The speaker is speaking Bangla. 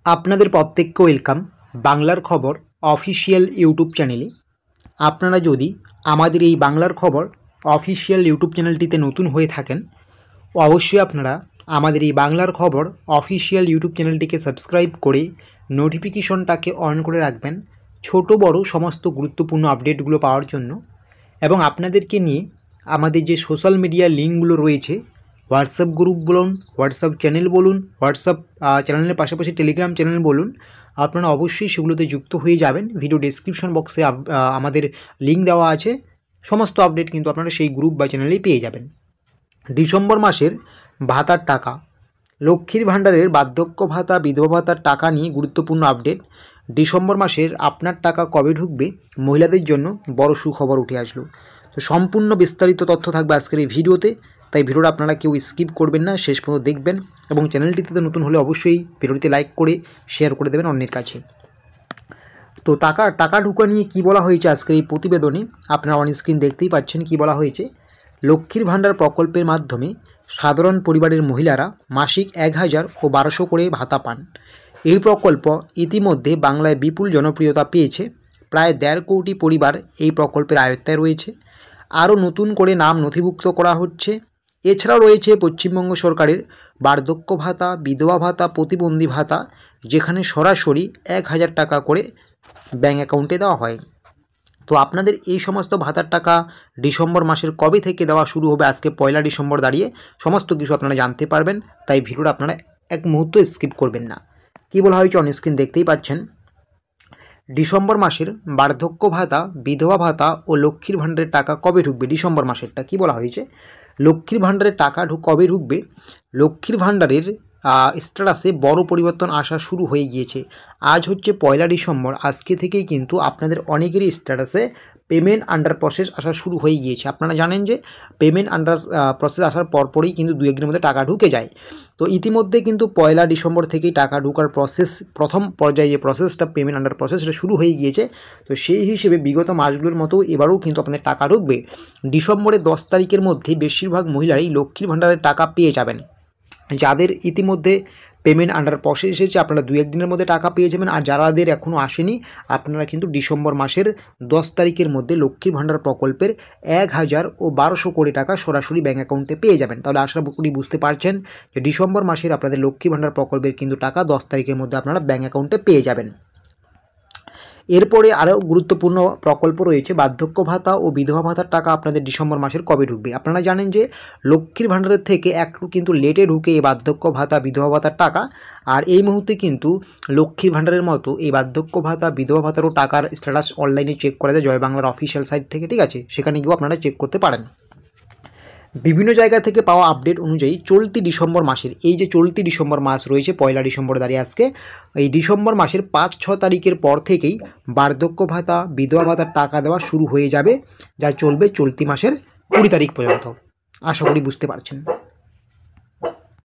আপনাদের প্রত্যেককে ওয়েলকাম বাংলার খবর অফিসিয়াল ইউটিউব চ্যানেলে। আপনারা যদি আমাদের এই বাংলার খবর অফিসিয়াল ইউটিউব চ্যানেলটিতে নতুন হয়ে থাকেন, অবশ্যই আপনারা আমাদের এই বাংলার খবর অফিসিয়াল ইউটিউব চ্যানেলটিকে সাবস্ক্রাইব করে নোটিফিকেশনটাকে অন করে রাখবেন ছোট বড় সমস্ত গুরুত্বপূর্ণ আপডেটগুলো পাওয়ার জন্য। এবং আপনাদেরকে নিয়ে আমাদের যে সোশ্যাল মিডিয়া লিঙ্কগুলো রয়েছে, হোয়াটসঅ্যাপ গ্রুপ বলুন, হোয়াটসঅ্যাপ চ্যানেল বলুন, হোয়াটসঅ্যাপ চ্যানেলের পাশাপাশি টেলিগ্রাম চ্যানেল বলুন, আপনারা অবশ্যই সেগুলোতে যুক্ত হয়ে যাবেন। ভিডিও ডেসক্রিপশন বক্সে আমাদের লিঙ্ক দেওয়া আছে। সমস্ত আপডেট কিন্তু আপনারা সেই গ্রুপ বা চ্যানেলেই পেয়ে যাবেন। ডিসেম্বর মাসের ভাতার টাকা, লক্ষ্মীর ভাণ্ডারের বার্ধক্য ভাতা, বিধবা ভাতার টাকা নিয়ে গুরুত্বপূর্ণ আপডেট। ডিসেম্বর মাসের আপনার টাকা কবে ঢুকবে, মহিলাদের জন্য বড় সুখবর উঠে আসলো। তো সম্পূর্ণ বিস্তারিত তথ্য থাকবে আজকের এই ভিডিওতে, তাই ভিডিওটা আপনারা কেউ স্কিপ করবেন না, শেষ পর্যন্ত দেখবেন। এবং চ্যানেলটিতে নতুন হলে অবশ্যই ভিডিওটি লাইক করে শেয়ার করে দেবেন অন্যের কাছে। তো টাকা ঢুকা নিয়ে কী বলা হয়েছে আজকের এই প্রতিবেদনে, আপনারা অন স্ক্রিন দেখতেই পাচ্ছেন কী বলা হয়েছে। লক্ষ্মীর ভাণ্ডার প্রকল্পের মাধ্যমে সাধারণ পরিবারের মহিলারা মাসিক 1000 ও 1200 করে ভাতা পান। এই প্রকল্প ইতিমধ্যে বাংলায় বিপুল জনপ্রিয়তা পেয়েছে। প্রায় 1.5 কোটি পরিবার এই প্রকল্পের আয়ত্তায় রয়েছে। আরও নতুন করে নাম নথিভুক্ত করা হচ্ছে। এছাড়াও রয়েছে পশ্চিমবঙ্গ সরকারের বার্ধক্য ভাতা, বিধবা ভাতা, প্রতিবন্ধী ভাতা, যেখানে সরাসরি 1000 টাকা করে ব্যাঙ্ক অ্যাকাউন্টে দেওয়া হয়। তো আপনাদের এই সমস্ত ভাতার টাকা ডিসেম্বর মাসের কবে থেকে দেওয়া শুরু হবে, আজকে 1 ডিসেম্বর দাঁড়িয়ে সমস্ত কিছু আপনারা জানতে পারবেন। তাই ভিডিওটা আপনারা এক মুহূর্ত স্কিপ করবেন না। কী বলা হয়েছে অন স্ক্রিন দেখতেই পাচ্ছেন। ডিসেম্বর মাসের বার্ধক্য ভাতা, বিধবা ভাতা ও লক্ষ্মীর ভাণ্ডারের টাকা কবে ঢুকবে, ডিসেম্বর মাসেরটা কী বলা হয়েছে। লক্ষ্মীর ভাণ্ডারের টাকা কবে ঢুকবে। লক্ষ্মীর ভাণ্ডারের স্ট্যাটাসে বড় পরিবর্তন আসা শুরু হয়ে গিয়েছে। আজ হচ্ছে 1 ডিসেম্বর, আজকে থেকেই কিন্তু আপনাদের অনেকেরই স্ট্যাটাসে পেমেন্ট আন্ডার প্রসেস আসা শুরু হয়ে গিয়েছে। আপনারা জানেন যে পেমেন্ট আন্ডার প্রসেস আসার পরপরই কিন্তু 2-1 দিনের মধ্যে টাকা ঢুকে যায়। তো ইতিমধ্যে কিন্তু 1 ডিসেম্বর থেকেই টাকা ঢোকার প্রসেস, প্রথম পর্যায়ে যে প্রসেসটা পেমেন্ট আন্ডার প্রসেস, সেটা শুরু হয়ে গিয়েছে। তো সেই হিসেবে বিগত মাসগুলোর মতো এবারেও কিন্তু আপনাদের টাকা ঢুকবে। ডিসেম্বরের 10 তারিখের মধ্যে বেশিরভাগ মহিলারাই লক্ষ্মীর ভাণ্ডারের টাকা পেয়ে যাবেন। যাদের ইতিমধ্যে পেমেন্ট আন্ডার প্রসেস এসেছে, আপনারা 2-1 দিনের মধ্যে টাকা পেয়ে যাবেন। আর যাদের এখনও আসেনি, আপনারা কিন্তু ডিসেম্বর মাসের 10 তারিখের মধ্যে লক্ষ্মীর ভাণ্ডার প্রকল্পের 1000 ও 1200 কোটি টাকা সরাসরি ব্যাঙ্ক অ্যাকাউন্টে পেয়ে যাবেন। তাহলে আশা করি বুঝতে পারছেন যে ডিসেম্বর মাসের আপনাদের লক্ষ্মীর ভাণ্ডার প্রকল্পের কিন্তু টাকা 10 তারিখের মধ্যে আপনারা ব্যাঙ্ক অ্যাকাউন্টে পেয়ে যাবেন। এরপরে আরও গুরুত্বপূর্ণ প্রকল্প রয়েছে বার্ধক্য ভাতা ও বিধবা ভাতার টাকা আপনাদের ডিসেম্বর মাসের কবে ঢুকবে। আপনারা জানেন যে লক্ষ্মীর ভাণ্ডারের থেকে একটু কিন্তু লেটে ঢুকে এই বার্ধক্য ভাতা, বিধবা ভাতার টাকা। আর এই মুহূর্তে কিন্তু লক্ষ্মীর ভাণ্ডারের মতো এই বার্ধক্য ভাতা, বিধবা ভাতারও টাকার স্ট্যাটাস অনলাইনে চেক করা যায় জয় বাংলার অফিসিয়াল সাইট থেকে, ঠিক আছে, সেখানে গিয়েও আপনারা চেক করতে পারেন। বিভিন্ন জায়গা থেকে পাওয়া আপডেট অনুযায়ী চলতি ডিসেম্বর মাসের, এই যে চলতি ডিসেম্বর মাস রয়েছে 1 ডিসেম্বর দাঁড়িয়ে আজকে, এই ডিসেম্বর মাসের 5-6 তারিখের পর থেকেই বার্ধক্য ভাতা, বিধবা ভাতার টাকা দেওয়া শুরু হয়ে যাবে, যা চলবে চলতি মাসের 20 তারিখ পর্যন্ত। আশা করি বুঝতে পারছেন।